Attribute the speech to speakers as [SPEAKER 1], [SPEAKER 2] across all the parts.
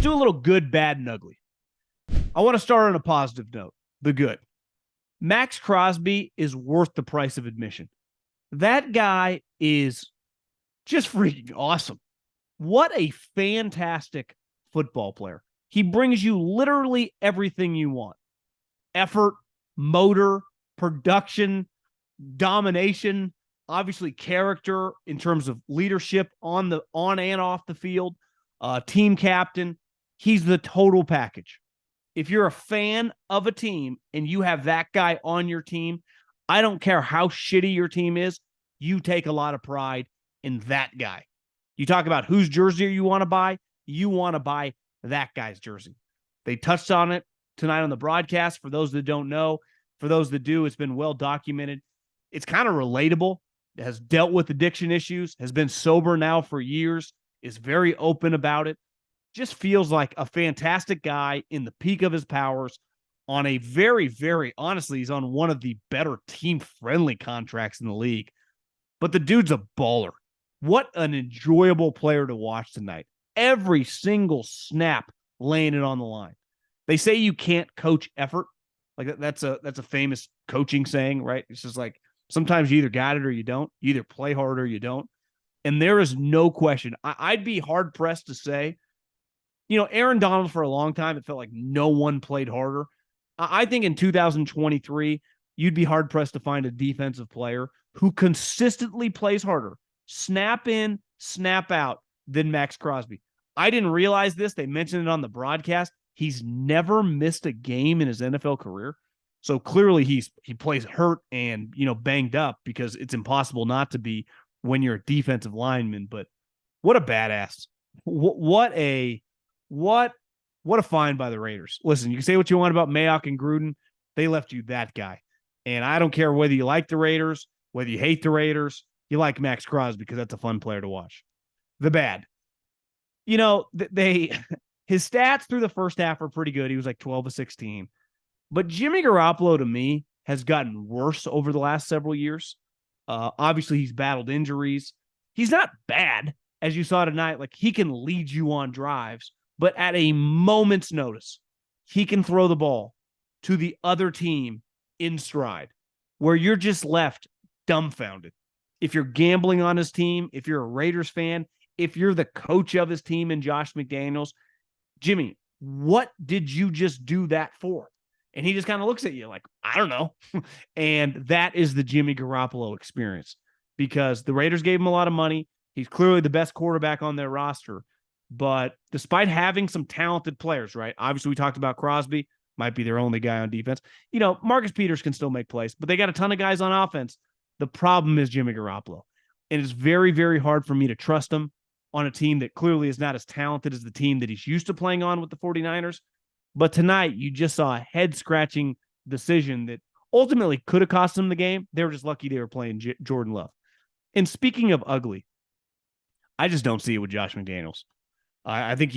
[SPEAKER 1] do a little good, bad, and ugly. I want to start on a positive note, the good. Maxx Crosby is worth the price of admission. That guy is just freaking awesome. What a fantastic football player. He brings you literally everything you want. Effort, motor, production, domination, obviously character in terms of leadership on and off the field, team captain. He's the total package. If you're a fan of a team and you have that guy on your team, I don't care how shitty your team is, you take a lot of pride in that guy. You talk about whose jersey you want to buy that guy's jersey. They touched on it tonight on the broadcast. For those that don't know, for those that do, it's been well documented. It's kind of relatable. It has dealt with addiction issues, has been sober now for years, is very open about it. Just feels like a fantastic guy in the peak of his powers on a very, very, honestly, he's on one of the better team-friendly contracts in the league. But the dude's a baller. What an enjoyable player to watch tonight. Every single snap laying it on the line. They say you can't coach effort. Like that's a famous coaching saying, right? It's just like sometimes you either got it or you don't. You either play hard or you don't. And there is no question. I'd be hard-pressed to say, Aaron Donald for a long time, it felt like no one played harder. I think in 2023, you'd be hard-pressed to find a defensive player who consistently plays harder, snap in, snap out, than Maxx Crosby. I didn't realize this. They mentioned it on the broadcast. He's never missed a game in his NFL career. So clearly he plays hurt and, banged up because it's impossible not to be when you're a defensive lineman. But what a badass. What a find by the Raiders. Listen, you can say what you want about Mayock and Gruden. They left you that guy. And I don't care whether you like the Raiders, whether you hate the Raiders, you like Maxx Crosby because that's a fun player to watch. The bad. His stats through the first half are pretty good. He was like 12 of 16. But Jimmy Garoppolo, to me, has gotten worse over the last several years. Obviously, he's battled injuries. He's not bad, as you saw tonight. Like, he can lead you on drives, but at a moment's notice, he can throw the ball to the other team in stride, where you're just left dumbfounded. If you're gambling on his team, if you're a Raiders fan, if you're the coach of his team and Josh McDaniels, Jimmy, what did you just do that for? And he just kind of looks at you like, I don't know. And that is the Jimmy Garoppolo experience because the Raiders gave him a lot of money. He's clearly the best quarterback on their roster. But despite having some talented players, right? Obviously, we talked about Crosby, might be their only guy on defense. Marcus Peters can still make plays, but they got a ton of guys on offense. The problem is Jimmy Garoppolo. And it's very, very hard for me to trust him on a team that clearly is not as talented as the team that he's used to playing on with the 49ers. But tonight, you just saw a head-scratching decision that ultimately could have cost them the game. They were just lucky they were playing Jordan Love. And speaking of ugly, I just don't see it with Josh McDaniels. I think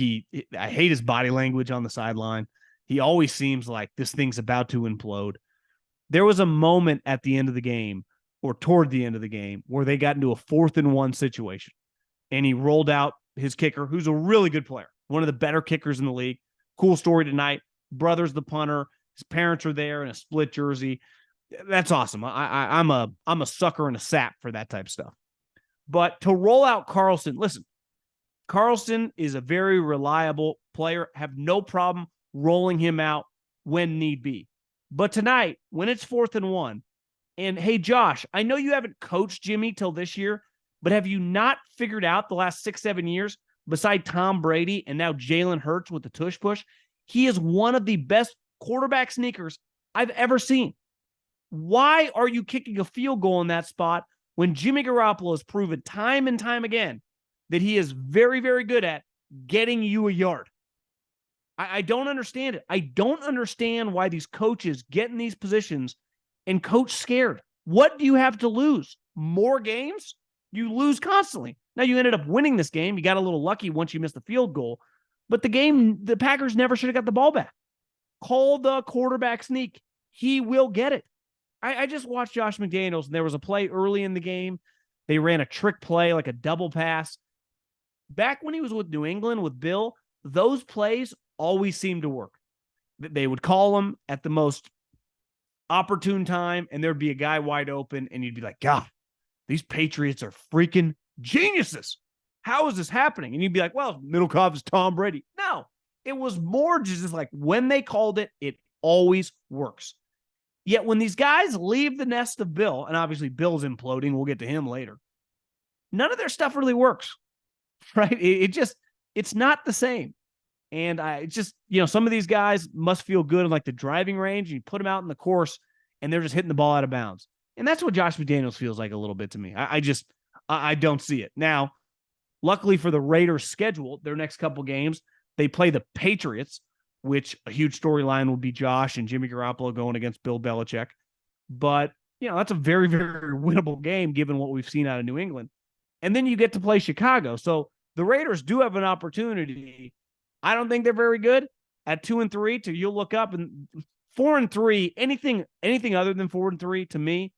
[SPEAKER 1] I hate his body language on the sideline. He always seems like this thing's about to implode. There was a moment at the end of the game or toward the end of the game where they got into a 4th-and-1 situation. And he rolled out his kicker, who's a really good player, one of the better kickers in the league. Cool story tonight. Brother's the punter. His parents are there in a split jersey. That's awesome. I'm a sucker and a sap for that type of stuff. But to roll out Carlson, listen, Carlson is a very reliable player. Have no problem rolling him out when need be. But tonight, when it's 4th-and-1, and hey, Josh, I know you haven't coached Jimmy till this year, but have you not figured out the last 6-7 years, beside Tom Brady and now Jalen Hurts with the tush push, he is one of the best quarterback sneakers I've ever seen. Why are you kicking a field goal in that spot when Jimmy Garoppolo has proven time and time again that he is very, very good at getting you a yard? I don't understand it. I don't understand why these coaches get in these positions and coach scared. What do you have to lose? More games? You lose constantly. Now, you ended up winning this game. You got a little lucky once you missed the field goal. But the Packers never should have got the ball back. Call the quarterback sneak. He will get it. I just watched Josh McDaniels, and there was a play early in the game. They ran a trick play, like a double pass. Back when he was with New England with Bill, those plays always seem to work. They would call them at the most opportune time, and there'd be a guy wide open, and you'd be like, God, these Patriots are freaking geniuses. How is this happening? And you'd be like, well, Middlekauff is Tom Brady. No, it was more just like when they called it, it always works. Yet when these guys leave the nest of Bill, and obviously Bill's imploding, we'll get to him later, none of their stuff really works, right? It's not the same. And I just, some of these guys must feel good in like the driving range, and you put them out in the course and they're just hitting the ball out of bounds. And that's what Josh McDaniels feels like a little bit to me. I don't see it. Now, luckily for the Raiders' schedule, their next couple games, they play the Patriots, which a huge storyline will be Josh and Jimmy Garoppolo going against Bill Belichick. But, that's a very, very winnable game given what we've seen out of New England. And then you get to play Chicago. So the Raiders do have an opportunity. I don't think they're very good at 2-3. You'll look up, and 4-3, anything other than 4-3 to me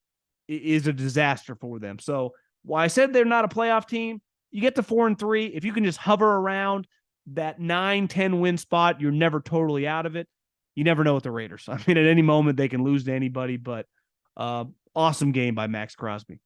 [SPEAKER 1] is a disaster for them. So while I said they're not a playoff team, you get to 4-3. If you can just hover around that 9-10 win spot, you're never totally out of it. You never know with the Raiders. I mean, at any moment they can lose to anybody, but awesome game by Maxx Crosby.